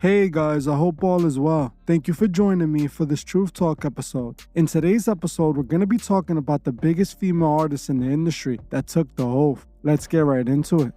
Hey guys, I hope all is well. Thank you for joining me for this Truth Talk episode. In today's episode, we're going to be talking about the biggest female artists in the industry that took the oath. Let's get right into it.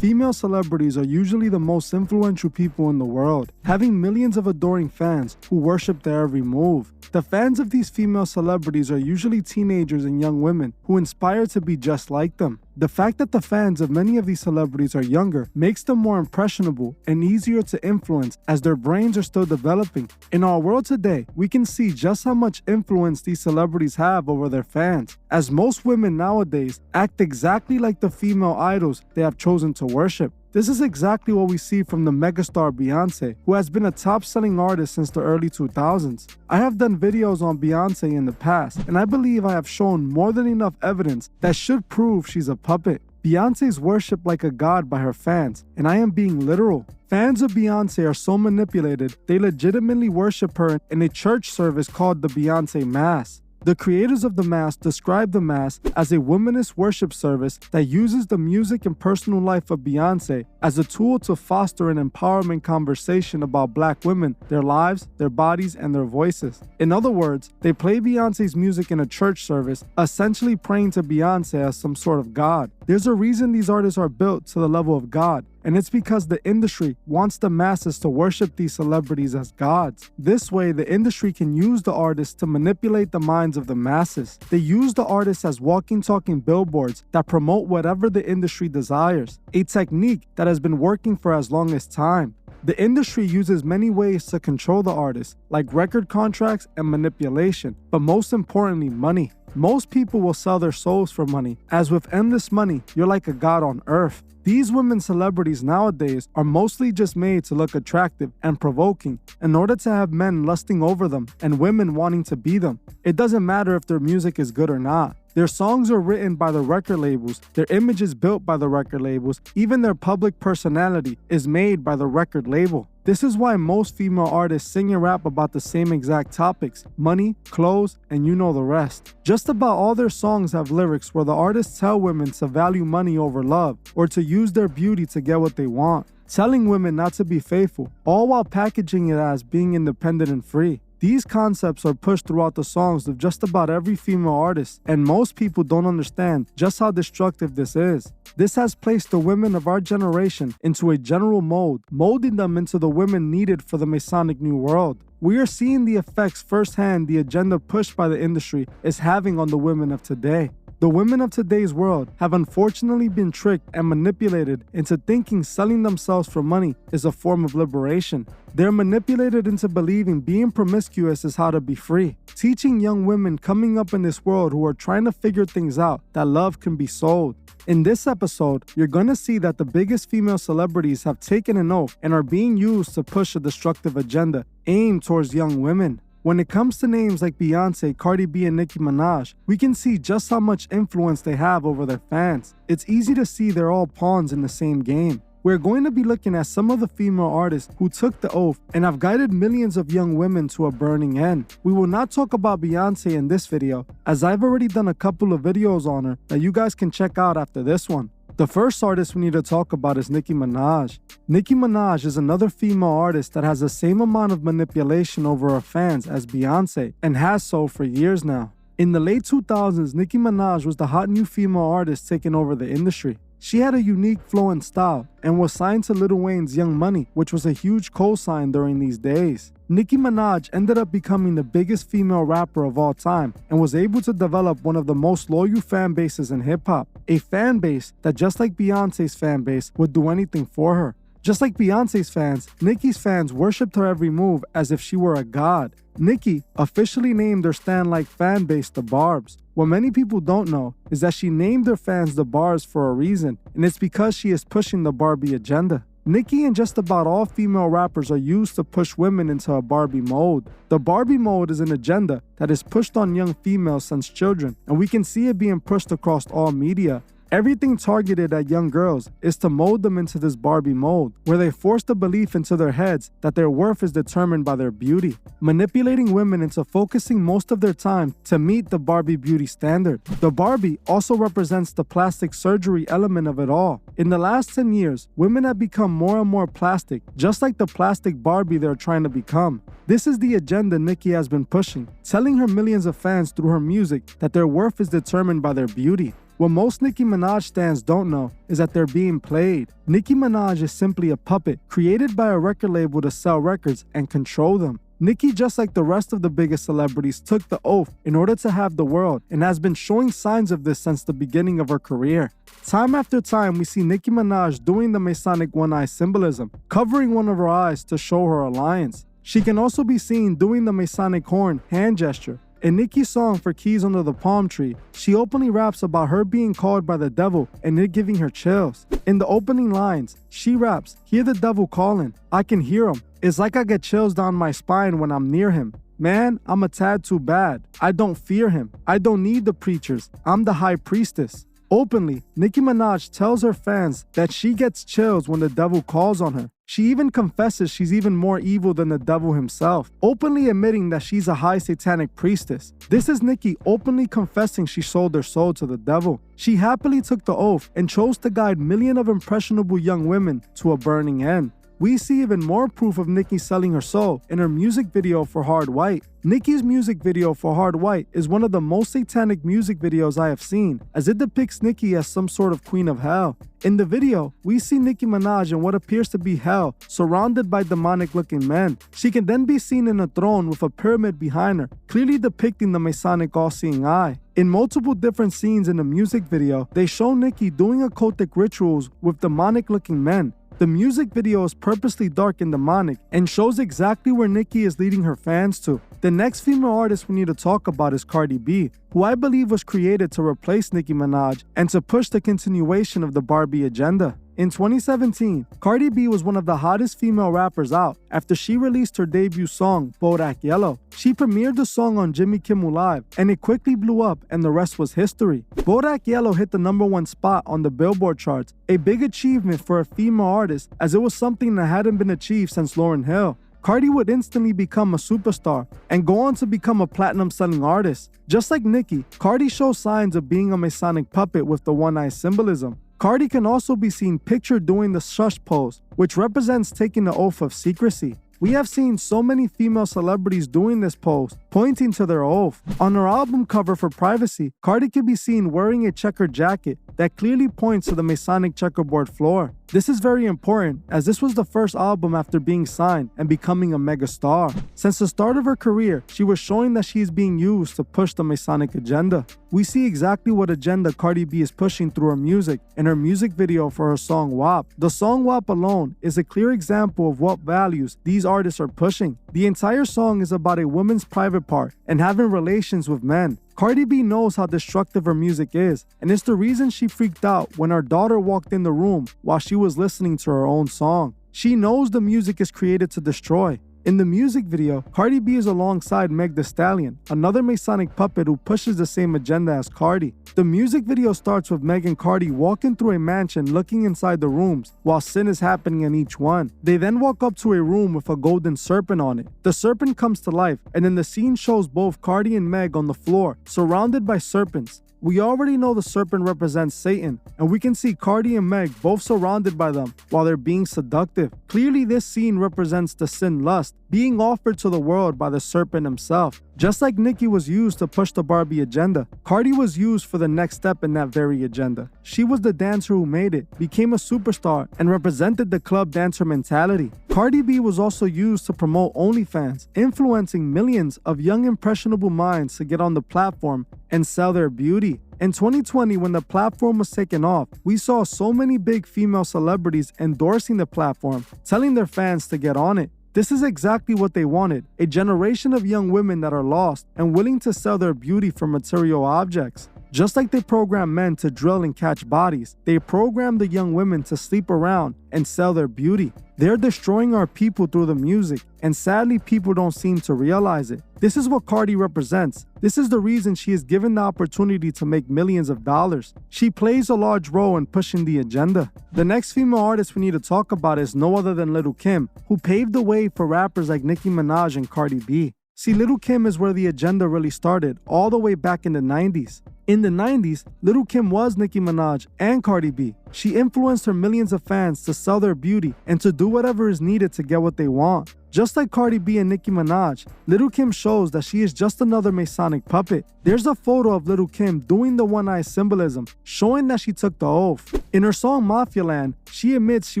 Female celebrities are usually the most influential people in the world, having millions of adoring fans who worship their every move. The fans of these female celebrities are usually teenagers and young women who inspire to be just like them. The fact that the fans of many of these celebrities are younger makes them more impressionable and easier to influence as their brains are still developing. In our world today, we can see just how much influence these celebrities have over their fans, as most women nowadays act exactly like the female idols they have chosen to worship. This is exactly what we see from the megastar Beyonce, who has been a top-selling artist since the early 2000s. I have done videos on Beyonce in the past, and I believe I have shown more than enough evidence that should prove she's a puppet. Beyonce is worshipped like a god by her fans, and I am being literal. Fans of Beyonce are so manipulated, they legitimately worship her in a church service called the Beyonce Mass. The creators of the Mass describe the Mass as a womanist worship service that uses the music and personal life of Beyonce as a tool to foster an empowerment conversation about Black women, their lives, their bodies, and their voices. In other words, they play Beyonce's music in a church service, essentially praying to Beyonce as some sort of god. There's a reason these artists are built to the level of God, and it's because the industry wants the masses to worship these celebrities as gods. This way, the industry can use the artists to manipulate the minds of the masses. They use the artists as walking, talking billboards that promote whatever the industry desires, a technique that has been working for as long as time. The industry uses many ways to control the artists, like record contracts and manipulation, but most importantly, money. Most people will sell their souls for money, as with endless money, you're like a god on earth. These women celebrities nowadays are mostly just made to look attractive and provoking in order to have men lusting over them and women wanting to be them. It doesn't matter if their music is good or not. Their songs are written by the record labels, their image is built by the record labels, even their public personality is made by the record label. This is why most female artists sing and rap about the same exact topics: money, clothes, and you know the rest. Just about all their songs have lyrics where the artists tell women to value money over love, or to use their beauty to get what they want, telling women not to be faithful, all while packaging it as being independent and free. These concepts are pushed throughout the songs of just about every female artist, and most people don't understand just how destructive this is. This has placed the women of our generation into a general mold, molding them into the women needed for the Masonic New World. We are seeing the effects firsthand the agenda pushed by the industry is having on the women of today. The women of today's world have unfortunately been tricked and manipulated into thinking selling themselves for money is a form of liberation. They're manipulated into believing being promiscuous is how to be free, teaching young women coming up in this world who are trying to figure things out that love can be sold. In this episode, you're going to see that the biggest female celebrities have taken an oath and are being used to push a destructive agenda aimed towards young women. When it comes to names like Beyonce, Cardi B, and Nicki Minaj, we can see just how much influence they have over their fans. It's easy to see they're all pawns in the same game. We're going to be looking at some of the female artists who took the oath and have guided millions of young women to a burning end. We will not talk about Beyonce in this video, as I've already done a couple of videos on her that you guys can check out after this one. The first artist we need to talk about is Nicki Minaj. Nicki Minaj is another female artist that has the same amount of manipulation over her fans as Beyonce, and has so for years now. In the late 2000s, Nicki Minaj was the hot new female artist taking over the industry. She had a unique flow and style, and was signed to Lil Wayne's Young Money, which was a huge co-sign during these days. Nicki Minaj ended up becoming the biggest female rapper of all time, and was able to develop one of the most loyal fan bases in hip-hop. A fan base that, just like Beyonce's fan base, would do anything for her. Just like Beyonce's fans, Nicki's fans worshipped her every move as if she were a god. Nicki officially named her stan-like fan base the Barbs. What many people don't know is that she named her fans the Barbs for a reason, and it's because she is pushing the Barbie agenda. Nicki and just about all female rappers are used to push women into a Barbie mold. The Barbie mold is an agenda that is pushed on young females since children, and we can see it being pushed across all media. Everything targeted at young girls is to mold them into this Barbie mold, where they force the belief into their heads that their worth is determined by their beauty, manipulating women into focusing most of their time to meet the Barbie beauty standard. The Barbie also represents the plastic surgery element of it all. In the last 10 years, women have become more and more plastic, just like the plastic Barbie they're trying to become. This is the agenda Nicki has been pushing, telling her millions of fans through her music that their worth is determined by their beauty. What most Nicki Minaj stans don't know is that they're being played. Nicki Minaj is simply a puppet created by a record label to sell records and control them. Nicki, just like the rest of the biggest celebrities, took the oath in order to have the world and has been showing signs of this since the beginning of her career. Time after time, we see Nicki Minaj doing the Masonic one-eye symbolism, covering one of her eyes to show her alliance. She can also be seen doing the Masonic horn hand gesture. In Nicki's song for Keys Under the Palm Tree, she openly raps about her being called by the devil and it giving her chills. In the opening lines, she raps, "Hear the devil calling, I can hear him. It's like I get chills down my spine when I'm near him. Man, I'm a tad too bad. I don't fear him. I don't need the preachers. I'm the high priestess." Openly, Nicki Minaj tells her fans that she gets chills when the devil calls on her. She even confesses she's even more evil than the devil himself, openly admitting that she's a high satanic priestess. This is Nicki openly confessing she sold her soul to the devil. She happily took the oath and chose to guide millions of impressionable young women to a burning end. We see even more proof of Nicki selling her soul in her music video for Hard White. Nicki's music video for Hard White is one of the most satanic music videos I have seen, as it depicts Nicki as some sort of queen of hell. In the video, we see Nicki Minaj in what appears to be hell, surrounded by demonic-looking men. She can then be seen in a throne with a pyramid behind her, clearly depicting the Masonic all-seeing eye. In multiple different scenes in the music video, they show Nicki doing occultic rituals with demonic-looking men. The music video is purposely dark and demonic and shows exactly where Nicki is leading her fans to. The next female artist we need to talk about is Cardi B, who I believe was created to replace Nicki Minaj and to push the continuation of the Barbie agenda. In 2017, Cardi B was one of the hottest female rappers out after she released her debut song, Bodak Yellow. She premiered the song on Jimmy Kimmel Live, and it quickly blew up and the rest was history. Bodak Yellow hit the #1 spot on the Billboard charts, a big achievement for a female artist as it was something that hadn't been achieved since Lauryn Hill. Cardi would instantly become a superstar and go on to become a platinum-selling artist. Just like Nicki, Cardi shows signs of being a Masonic puppet with the one-eye symbolism. Cardi can also be seen pictured doing the shush pose, which represents taking the oath of secrecy. We have seen so many female celebrities doing this pose, pointing to their oath. On her album cover for Privacy, Cardi can be seen wearing a checkered jacket that clearly points to the Masonic checkerboard floor. This is very important, as this was the first album after being signed and becoming a mega star. Since the start of her career, she was showing that she is being used to push the Masonic agenda. We see exactly what agenda Cardi B is pushing through her music in her music video for her song WAP. The song WAP alone is a clear example of what values these artists are pushing. The entire song is about a woman's private part and having relations with men. Cardi B knows how destructive her music is, and it's the reason she freaked out when her daughter walked in the room while she was listening to her own song. She knows the music is created to destroy. In the music video, Cardi B is alongside Meg Thee Stallion, another Masonic puppet who pushes the same agenda as Cardi. The music video starts with Meg and Cardi walking through a mansion looking inside the rooms, while sin is happening in each one. They then walk up to a room with a golden serpent on it. The serpent comes to life, and then the scene shows both Cardi and Meg on the floor, surrounded by serpents. We already know the serpent represents Satan, and we can see Cardi and Meg both surrounded by them while they're being seductive. Clearly, this scene represents the sin lust being offered to the world by the serpent himself. Just like Nicki was used to push the Barbie agenda, Cardi was used for the next step in that very agenda. She was the dancer who made it, became a superstar, and represented the club dancer mentality. Cardi B was also used to promote OnlyFans, influencing millions of young impressionable minds to get on the platform and sell their beauty. In 2020, when the platform was taken off, we saw so many big female celebrities endorsing the platform, telling their fans to get on it. This is exactly what they wanted, a generation of young women that are lost and willing to sell their beauty for material objects. Just like they program men to drill and catch bodies, they program the young women to sleep around and sell their beauty. They're destroying our people through the music, and sadly people don't seem to realize it. This is what Cardi represents. This is the reason she is given the opportunity to make millions of dollars. She plays a large role in pushing the agenda. The next female artist we need to talk about is no other than Lil Kim, who paved the way for rappers like Nicki Minaj and Cardi B. See, Lil Kim is where the agenda really started, all the way back in the 90s. In the 90s, Lil Kim was Nicki Minaj and Cardi B. She influenced her millions of fans to sell their beauty and to do whatever is needed to get what they want. Just like Cardi B and Nicki Minaj, Lil Kim shows that she is just another Masonic puppet. There's a photo of Lil Kim doing the one-eye symbolism, showing that she took the oath. In her song Mafia Land, she admits she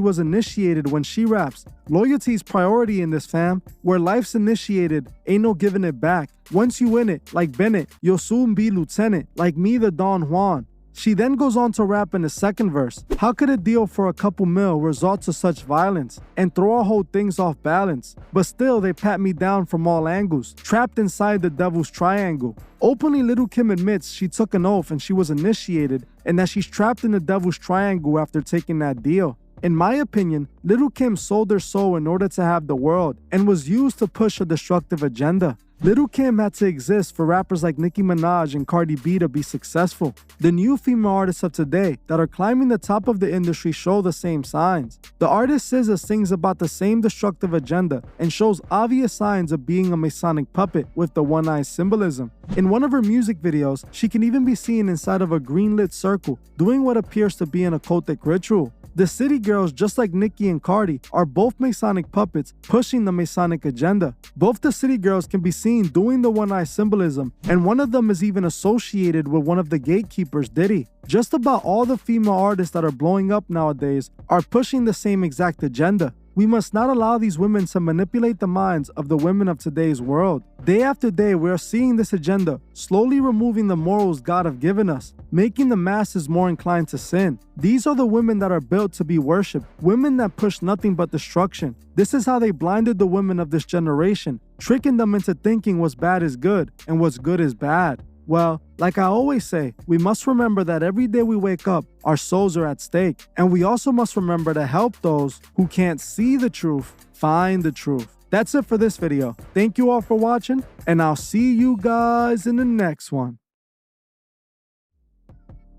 was initiated when she raps, "Loyalty's priority in this fam. Where life's initiated, ain't no giving it back. Once you win it, like Bennett, you'll soon be lieutenant, like me the Don Juan." She then goes on to rap in the second verse. How could a deal for a couple mil resort to such violence and throw our whole things off balance? But still they pat me down from all angles, trapped inside the devil's triangle. Openly, Lil Kim admits she took an oath and she was initiated, and that she's trapped in the devil's triangle after taking that deal. In my opinion, Lil Kim sold her soul in order to have the world and was used to push a destructive agenda. Lil Kim had to exist for rappers like Nicki Minaj and Cardi B to be successful. The new female artists of today that are climbing the top of the industry show the same signs. The artist SZA sings about the same destructive agenda and shows obvious signs of being a Masonic puppet with the one-eye symbolism. In one of her music videos, she can even be seen inside of a green-lit circle, doing what appears to be an occultic ritual. The City Girls, just like Nicki and Cardi, are both Masonic puppets pushing the Masonic agenda. Both the City Girls can be seen doing the one-eye symbolism, and one of them is even associated with one of the gatekeepers, Diddy. Just about all the female artists that are blowing up nowadays are pushing the same exact agenda. We must not allow these women to manipulate the minds of the women of today's world. Day after day, we are seeing this agenda slowly removing the morals God have given us, making the masses more inclined to sin. These are the women that are built to be worshipped, women that push nothing but destruction. This is how they blinded the women of this generation, tricking them into thinking what's bad is good and what's good is bad. Well, like I always say, we must remember that every day we wake up, our souls are at stake. And we also must remember to help those who can't see the truth find the truth. That's it for this video. Thank you all for watching, and I'll see you guys in the next one.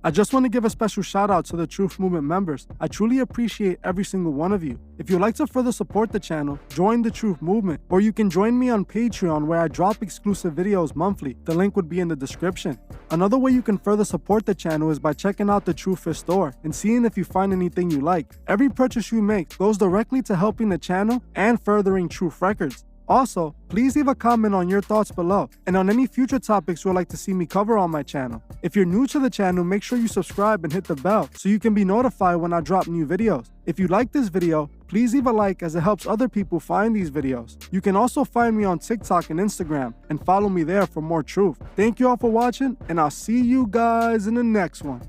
I just want to give a special shout out to the Truth Movement members. I truly appreciate every single one of you. If you'd like to further support the channel, join the Truth Movement, or you can join me on Patreon where I drop exclusive videos monthly. The link would be in the description. Another way you can further support the channel is by checking out the Truth Fit store and seeing if you find anything you like. Every purchase you make goes directly to helping the channel and furthering Truth Records. Also, please leave a comment on your thoughts below and on any future topics you would like to see me cover on my channel. If you're new to the channel, make sure you subscribe and hit the bell so you can be notified when I drop new videos. If you like this video, please leave a like as it helps other people find these videos. You can also find me on TikTok and Instagram and follow me there for more truth. Thank you all for watching, and I'll see you guys in the next one.